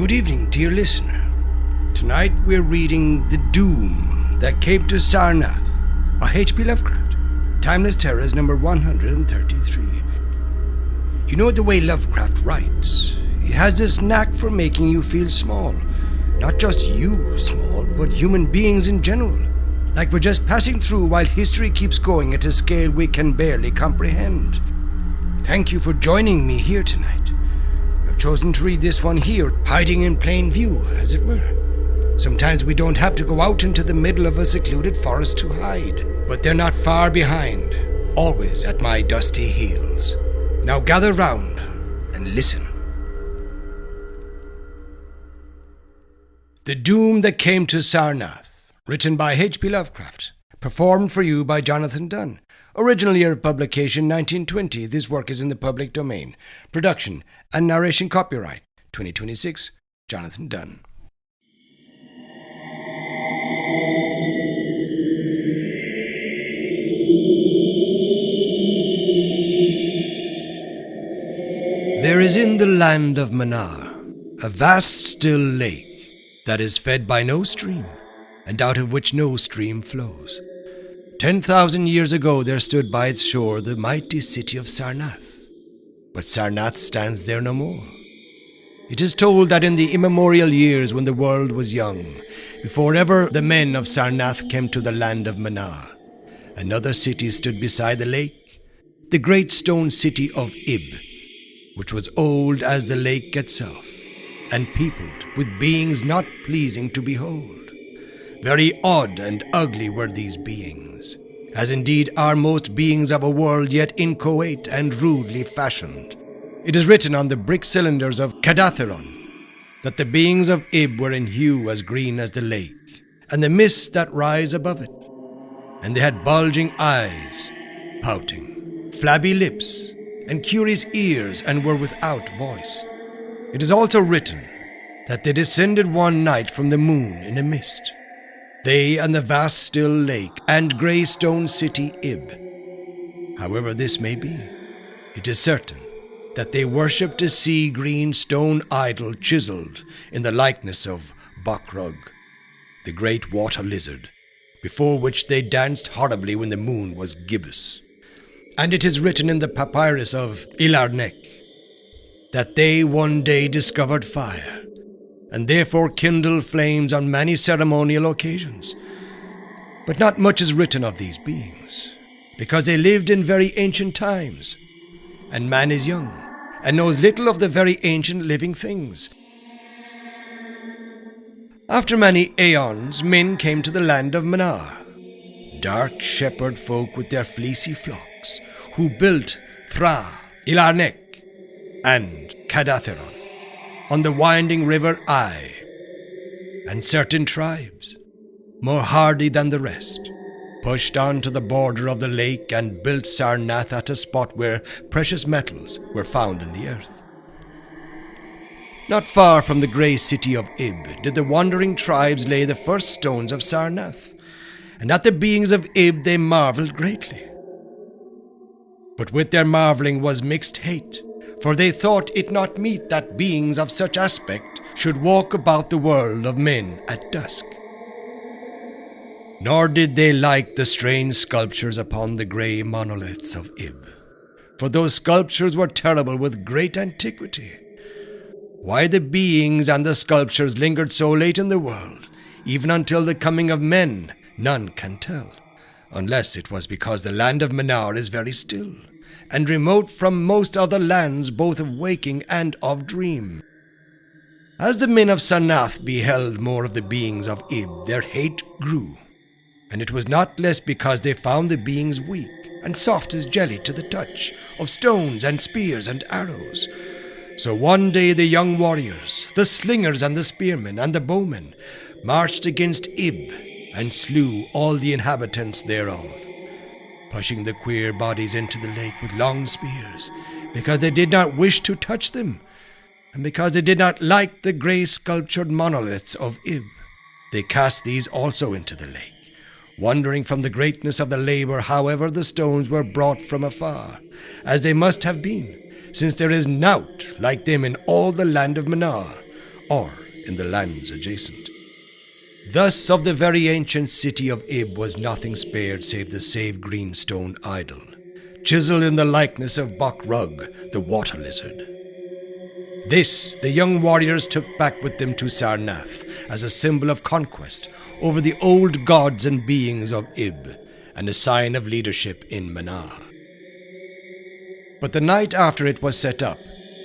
Good evening, dear listener. Tonight we're reading The Doom That Came to Sarnath by H.P. Lovecraft. Timeless Terrors number 133. You know the way Lovecraft writes. He has this knack for making you feel small. Not just you small, but human beings in general. Like we're just passing through while history keeps going at a scale we can barely comprehend. Thank you for joining me here tonight. I've chosen to read this one here, hiding in plain view, as it were. Sometimes we don't have to go out into the middle of a secluded forest to hide, but they're not far behind, always at my dusty heels. Now gather round and listen. The Doom That Came to Sarnath, written by H.P. Lovecraft, performed for you by Jonathan Dunne. Original year of publication 1920. This work is in the public domain. Production and narration copyright 2026. Jonathan Dunne. There is in the land of Manar a vast still lake that is fed by no stream, and out of which no stream flows. 10,000 years ago there stood by its shore the mighty city of Sarnath. But Sarnath stands there no more. It is told that in the immemorial years when the world was young, before ever the men of Sarnath came to the land of Manar, another city stood beside the lake, the great stone city of Ib, which was old as the lake itself, and peopled with beings not pleasing to behold. Very odd and ugly were these beings, as indeed are most beings of a world yet inchoate and rudely fashioned. It is written on the brick cylinders of Cadatheron that the beings of Ib were in hue as green as the lake, and the mists that rise above it. And they had bulging eyes, pouting, flabby lips, and curious ears, and were without voice. It is also written that they descended one night from the moon in a mist, they and the vast still lake and grey stone city Ib. However this may be, it is certain that they worshipped a sea-green stone idol chiseled in the likeness of Bokrug, the great water lizard, before which they danced horribly when the moon was gibbous. And it is written in the papyrus of Ilarnek that they one day discovered fire, and therefore kindled flames on many ceremonial occasions. But not much is written of these beings, because they lived in very ancient times, and man is young, and knows little of the very ancient living things. After many aeons, men came to the land of Manar, dark shepherd folk with their fleecy flocks, who built Thra, Ilarnek, and Cadatheron on the winding river Ai, and certain tribes, more hardy than the rest, pushed on to the border of the lake and built Sarnath at a spot where precious metals were found in the earth. Not far from the grey city of Ib did the wandering tribes lay the first stones of Sarnath, and at the beings of Ib they marvelled greatly. But with their marvelling was mixed hate, for they thought it not meet that beings of such aspect should walk about the world of men at dusk. Nor did they like the strange sculptures upon the grey monoliths of Ib, for those sculptures were terrible with great antiquity. Why the beings and the sculptures lingered so late in the world, even until the coming of men, none can tell, unless it was because the land of Manar is very still, and remote from most other lands both of waking and of dream. As the men of Sarnath beheld more of the beings of Ib, their hate grew, and it was not less because they found the beings weak and soft as jelly to the touch, of stones and spears and arrows. So one day the young warriors, the slingers and the spearmen and the bowmen, marched against Ib and slew all the inhabitants thereof, pushing the queer bodies into the lake with long spears, because they did not wish to touch them, and because they did not like the grey sculptured monoliths of Ib. They cast these also into the lake, wondering from the greatness of the labour however the stones were brought from afar, as they must have been, since there is naught like them in all the land of Manar, or in the lands adjacent. Thus of the very ancient city of Ib was nothing spared save the save green stone idol, chiseled in the likeness of Bok-Rug, the water lizard. This the young warriors took back with them to Sarnath as a symbol of conquest over the old gods and beings of Ib, and a sign of leadership in Manar. But the night after it was set up,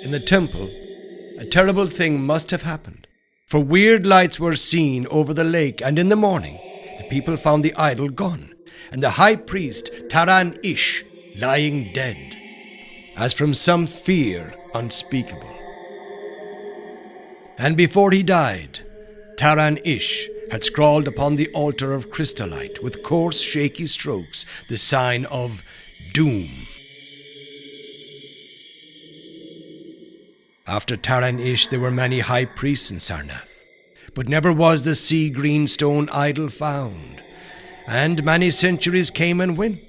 in the temple, a terrible thing must have happened. For weird lights were seen over the lake, and in the morning the people found the idol gone, and the high priest Taran-ish lying dead, as from some fear unspeakable. And before he died, Taran-ish had scrawled upon the altar of crystallite with coarse shaky strokes the sign of doom. After Taran-ish there were many high priests in Sarnath, but never was the sea green stone idol found, and many centuries came and went,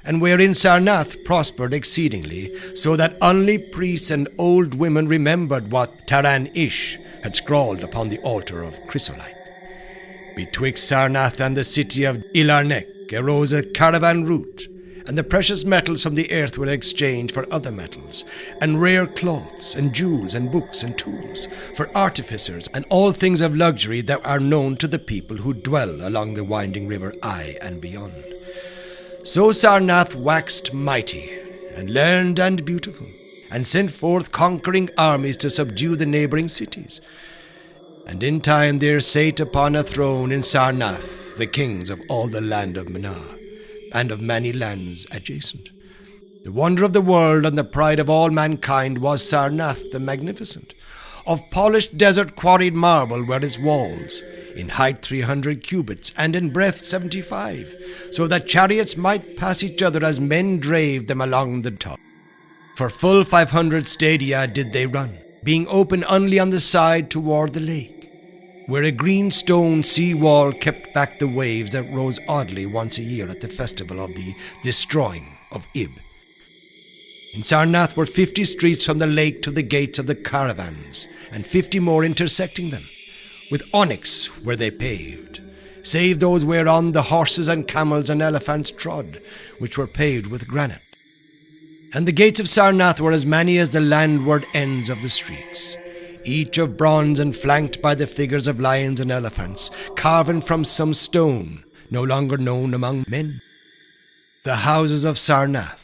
and wherein Sarnath prospered exceedingly, so that only priests and old women remembered what Taran-ish had scrawled upon the altar of chrysolite. Betwixt Sarnath and the city of Ilarnek arose a caravan route, and the precious metals from the earth were exchanged for other metals, and rare cloths, and jewels, and books, and tools, for artificers, and all things of luxury that are known to the people who dwell along the winding river Ai and beyond. So Sarnath waxed mighty, and learned and beautiful, and sent forth conquering armies to subdue the neighboring cities. And in time there sate upon a throne in Sarnath the kings of all the land of Manar, and of many lands adjacent. The wonder of the world and the pride of all mankind was Sarnath the magnificent. Of polished desert quarried marble were its walls, in height 300 cubits, and in breadth 75, so that chariots might pass each other as men drave them along the top. For full 500 stadia did they run, being open only on the side toward the lake, where a green stone sea wall kept back the waves that rose oddly once a year at the festival of the destroying of Ib. In Sarnath were 50 streets from the lake to the gates of the caravans, and 50 more intersecting them. With onyx were they paved, save those whereon the horses and camels and elephants trod, which were paved with granite. And the gates of Sarnath were as many as the landward ends of the streets, each of bronze and flanked by the figures of lions and elephants, carven from some stone no longer known among men. The houses of Sarnath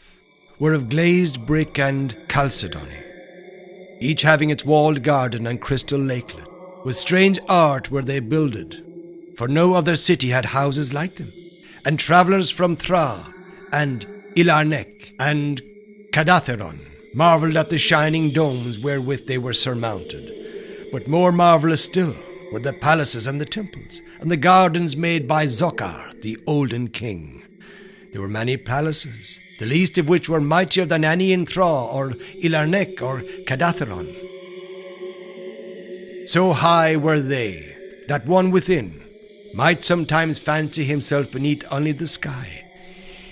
were of glazed brick and chalcedony, each having its walled garden and crystal lakelet. With strange art were they builded, for no other city had houses like them, and travellers from Thra and Ilarnek and Cadatheron marvelled at the shining domes wherewith they were surmounted. But more marvellous still were the palaces and the temples, and the gardens made by Zokar, the olden king. There were many palaces, the least of which were mightier than any in Thra or Ilarnek or Cadatheron. So high were they that one within might sometimes fancy himself beneath only the sky.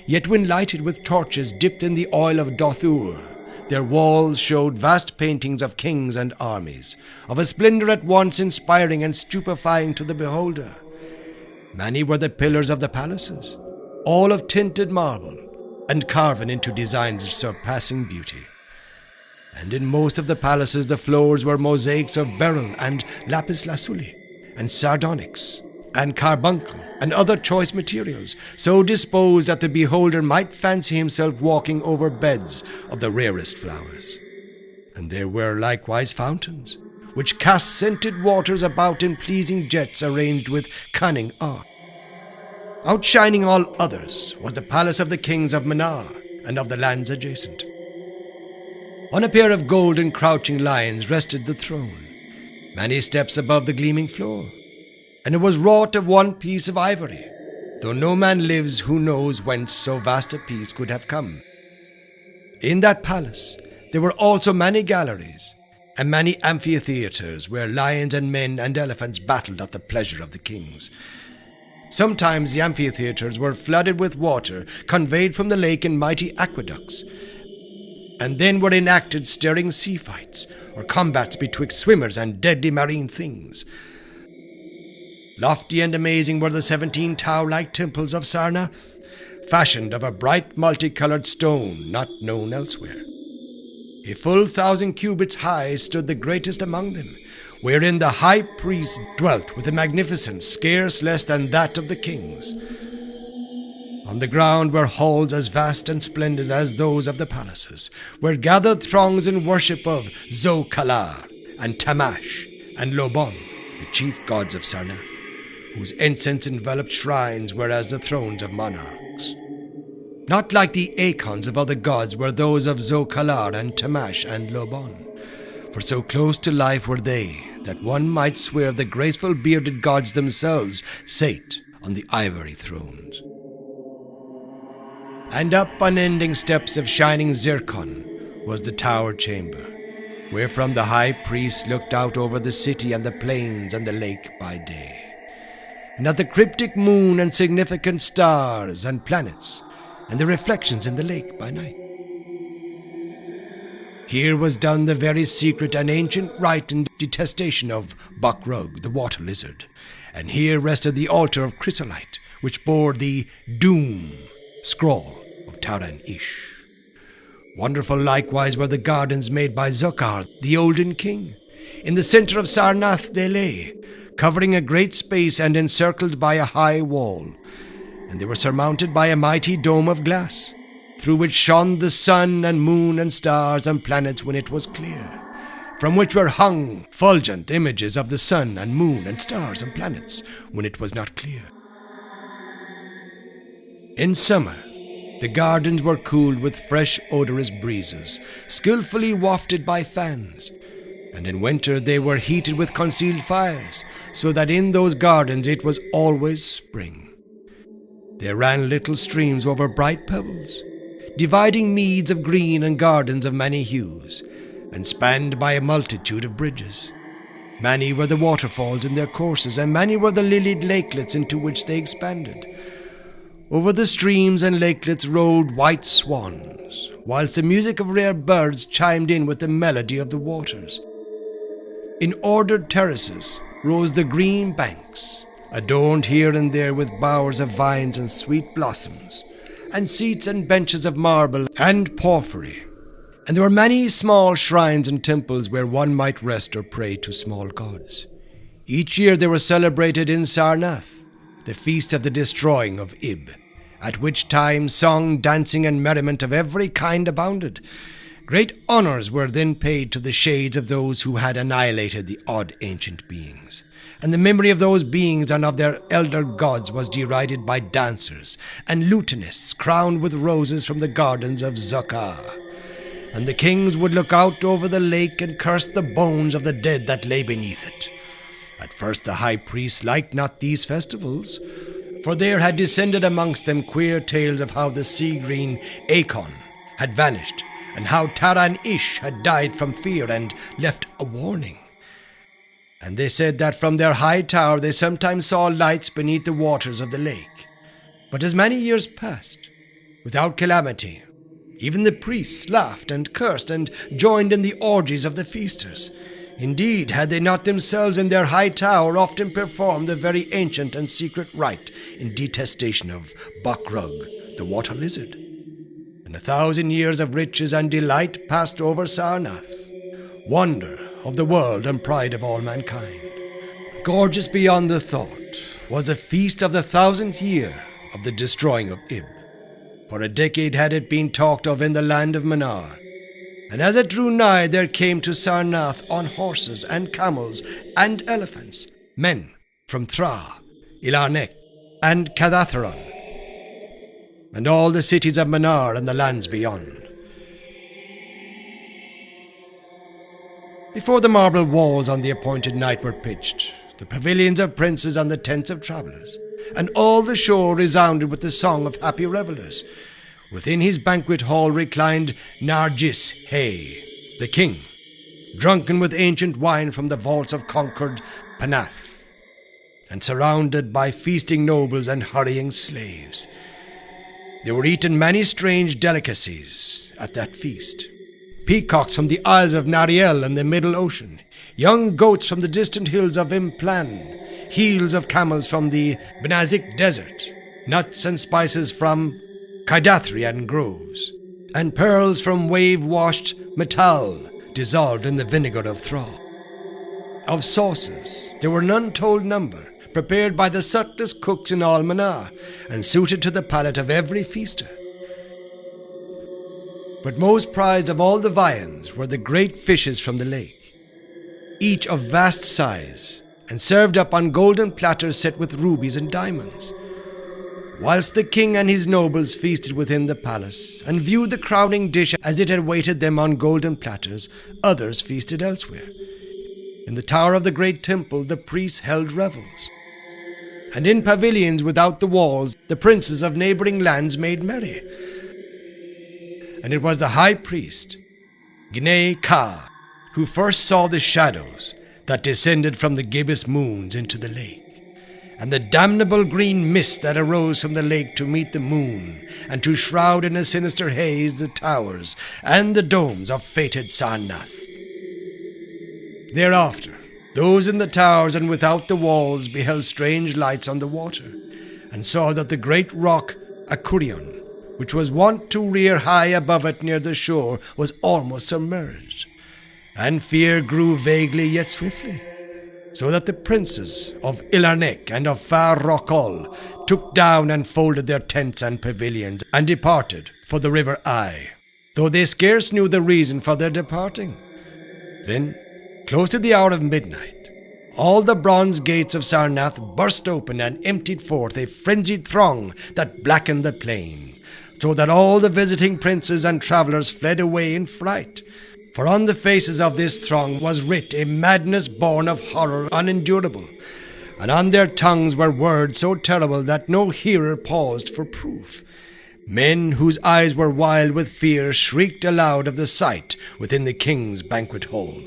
Yet when lighted with torches dipped in the oil of Dothur, their walls showed vast paintings of kings and armies, of a splendour at once inspiring and stupefying to the beholder. Many were the pillars of the palaces, all of tinted marble, and carven into designs of surpassing beauty. And in most of the palaces the floors were mosaics of beryl and lapis lazuli, and sardonyx, and carbuncle, and other choice materials, so disposed that the beholder might fancy himself walking over beds of the rarest flowers. And there were likewise fountains, which cast scented waters about in pleasing jets arranged with cunning art. Outshining all others was the palace of the kings of Manar and of the lands adjacent. On a pair of golden crouching lions rested the throne, many steps above the gleaming floor, and it was wrought of one piece of ivory, though no man lives who knows whence so vast a piece could have come. In that palace there were also many galleries, and many amphitheatres where lions and men and elephants battled at the pleasure of the kings. Sometimes the amphitheatres were flooded with water, conveyed from the lake in mighty aqueducts, And then were enacted stirring sea fights, or combats betwixt swimmers and deadly marine things. Lofty and amazing were the 17 tower-like temples of Sarnath, fashioned of a bright multicoloured stone not known elsewhere. A full 1,000 cubits high stood the greatest among them, wherein the high priest dwelt with a magnificence scarce less than that of the kings. On the ground were halls as vast and splendid as those of the palaces, where gathered throngs in worship of Zo-Kalar and Tamash and Lobon, the chief gods of Sarnath, whose incense enveloped shrines were as the thrones of monarchs. Not like the icons of other gods were those of Zo-Kalar and Tamash and Lobon, for so close to life were they that one might swear the graceful bearded gods themselves sate on the ivory thrones. And up unending steps of shining zircon was the tower chamber, wherefrom the high priest looked out over the city and the plains and the lake by day, and at the cryptic moon and significant stars and planets, and the reflections in the lake by night. Here was done the very secret and ancient rite and detestation of Buckrug, the water lizard, and here rested the altar of chrysolite, which bore the doom scroll of Taran-ish. Wonderful likewise were the gardens made by Zokar, the olden king. In the centre of Sarnath they lay, covering a great space and encircled by a high wall, and they were surmounted by a mighty dome of glass, through which shone the sun and moon and stars and planets when it was clear, from which were hung fulgent images of the sun and moon and stars and planets when it was not clear. In summer, the gardens were cooled with fresh odorous breezes, skillfully wafted by fans, and in winter they were heated with concealed fires, so that in those gardens it was always spring. There ran little streams over bright pebbles, dividing meads of green and gardens of many hues, and spanned by a multitude of bridges. Many were the waterfalls in their courses, and many were the lilied lakelets into which they expanded. Over the streams and lakelets rolled white swans, whilst the music of rare birds chimed in with the melody of the waters. In ordered terraces rose the green banks, adorned here and there with bowers of vines and sweet blossoms, and seats and benches of marble and porphyry. And there were many small shrines and temples where one might rest or pray to small gods. Each year they were celebrated in Sarnath, the feast of the destroying of Ib, at which time song, dancing, and merriment of every kind abounded. Great honours were then paid to the shades of those who had annihilated the odd ancient beings, and the memory of those beings and of their elder gods was derided by dancers and lutanists crowned with roses from the gardens of Zokar. And the kings would look out over the lake and curse the bones of the dead that lay beneath it. At first the high priest liked not these festivals, for there had descended amongst them queer tales of how the sea-green Akon had vanished, and how Taran-ish had died from fear and left a warning. And they said that from their high tower they sometimes saw lights beneath the waters of the lake. But as many years passed, without calamity, even the priests laughed and cursed and joined in the orgies of the feasters. Indeed, had they not themselves in their high tower often performed the very ancient and secret rite in detestation of Buckrug, the water lizard? And 1,000 years of riches and delight passed over Sarnath, wonder of the world and pride of all mankind. Gorgeous beyond the thought was the feast of the 1,000th year of the destroying of Ib. For a decade had it been talked of in the land of Manar, and as it drew nigh there came to Sarnath on horses and camels and elephants men from Thra, Ilarnek, and Cadatharon, and all the cities of Manar and the lands beyond. Before the marble walls on the appointed night were pitched, the pavilions of princes and the tents of travellers, and all the shore resounded with the song of happy revellers. Within his banquet hall reclined Nargis-Hay, the king, drunken with ancient wine from the vaults of conquered Panath, and surrounded by feasting nobles and hurrying slaves. There were eaten many strange delicacies at that feast, peacocks from the Isles of Narrated and the Middle Ocean, young goats from the distant hills of Implan, heels of camels from the Benazik Desert, nuts and spices from Kaidathrian groves, and pearls from wave-washed metal dissolved in the vinegar of Thraw. Of sauces there were an untold number, prepared by the subtlest cooks in all Manar, and suited to the palate of every feaster. But most prized of all the viands were the great fishes from the lake, each of vast size, and served up on golden platters set with rubies and diamonds. Whilst the king and his nobles feasted within the palace, and viewed the crowning dish as it had waited them on golden platters, others feasted elsewhere. In the tower of the great temple the priests held revels, and in pavilions without the walls the princes of neighbouring lands made merry. And it was the high priest, Gnei Ka, who first saw the shadows that descended from the gibbous moons into the lake, and the damnable green mist that arose from the lake to meet the moon, and to shroud in a sinister haze the towers and the domes of fated Sarnath. Thereafter, those in the towers and without the walls beheld strange lights on the water, and saw that the great rock Acurion, which was wont to rear high above it near the shore, was almost submerged, and fear grew vaguely yet swiftly, so that the princes of Ilarnek and of Far Rockall took down and folded their tents and pavilions, and departed for the river Ai, though they scarce knew the reason for their departing. Then, close to the hour of midnight, all the bronze gates of Sarnath burst open and emptied forth a frenzied throng that blackened the plain, so that all the visiting princes and travellers fled away in fright. For on the faces of this throng was writ a madness born of horror unendurable, and on their tongues were words so terrible that no hearer paused for proof. Men whose eyes were wild with fear shrieked aloud of the sight within the king's banquet hall,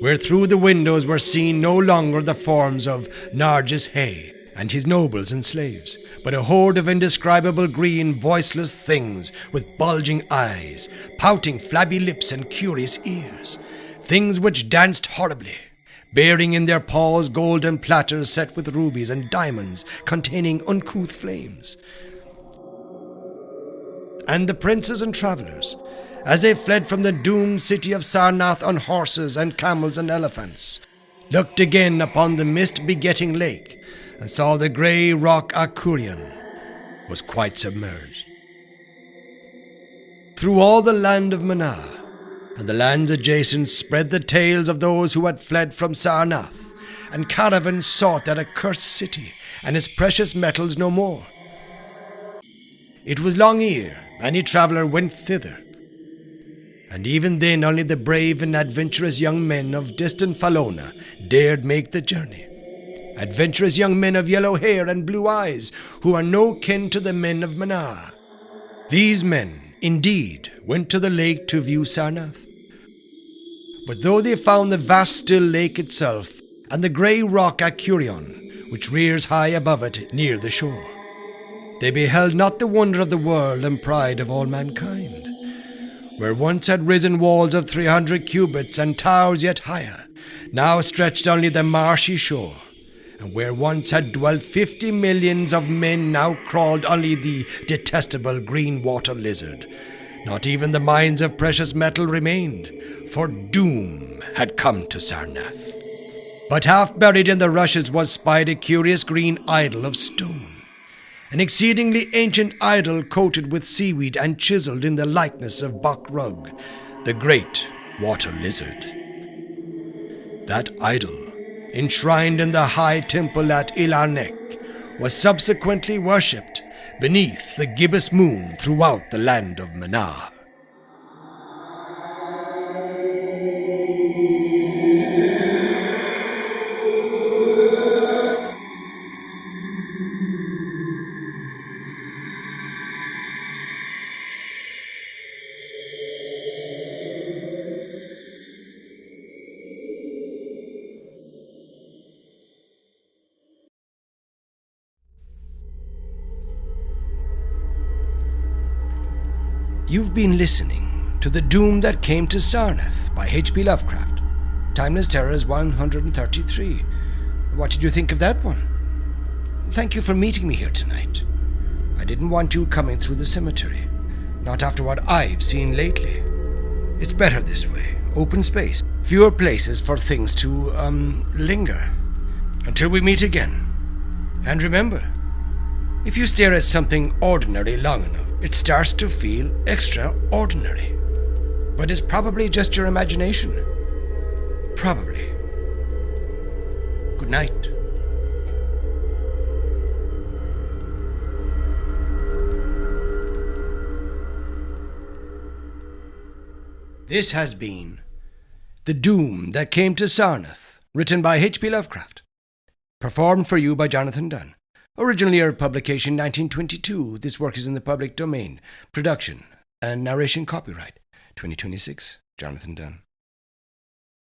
where through the windows were seen no longer the forms of Nargis Hay and his nobles and slaves, but a horde of indescribable green, voiceless things with bulging eyes, pouting flabby lips and curious ears, things which danced horribly, bearing in their paws golden platters set with rubies and diamonds containing uncouth flames. And the princes and travellers, as they fled from the doomed city of Sarnath on horses and camels and elephants, looked again upon the mist-begetting lake, and saw the grey rock Acurion was quite submerged. Through all the land of Manar and the lands adjacent spread the tales of those who had fled from Sarnath, and caravans sought that accursed city and its precious metals no more. It was long ere any traveller went thither, and even then only the brave and adventurous young men of distant Falona dared make the journey. Adventurous young men of yellow hair and blue eyes, who are no kin to the men of Manar. These men, indeed, went to the lake to view Sarnath. But though they found the vast still lake itself, and the grey rock Acurion, which rears high above it near the shore, they beheld not the wonder of the world and pride of all mankind. Where once had risen walls of 300 cubits and towers yet higher, now stretched only the marshy shore, and where once had dwelt 50 millions of men, now crawled only the detestable green water lizard. Not even the mines of precious metal remained, for doom had come to Sarnath. But half buried in the rushes was spied a curious green idol of stone, an exceedingly ancient idol coated with seaweed and chiseled in the likeness of Bok Rug, the great water lizard. That idol, enshrined in the high temple at Ilarnek, was subsequently worshipped beneath the gibbous moon throughout the land of Manar. You've been listening to The Doom That Came to Sarnath by H.P. Lovecraft. Timeless Terrors 133. What did you think of that one? Thank you for meeting me here tonight. I didn't want you coming through the cemetery. Not after what I've seen lately. It's better this way. Open space. Fewer places for things to, linger. Until we meet again. And remember, if you stare at something ordinary long enough, it starts to feel extraordinary. But it's probably just your imagination. Probably. Good night. This has been The Doom That Came to Sarnath, written by H.P. Lovecraft. Performed for you by Jonathan Dunne. Original year of publication 1922. This work is in the public domain. Production and narration copyright 2026. Jonathan Dunne.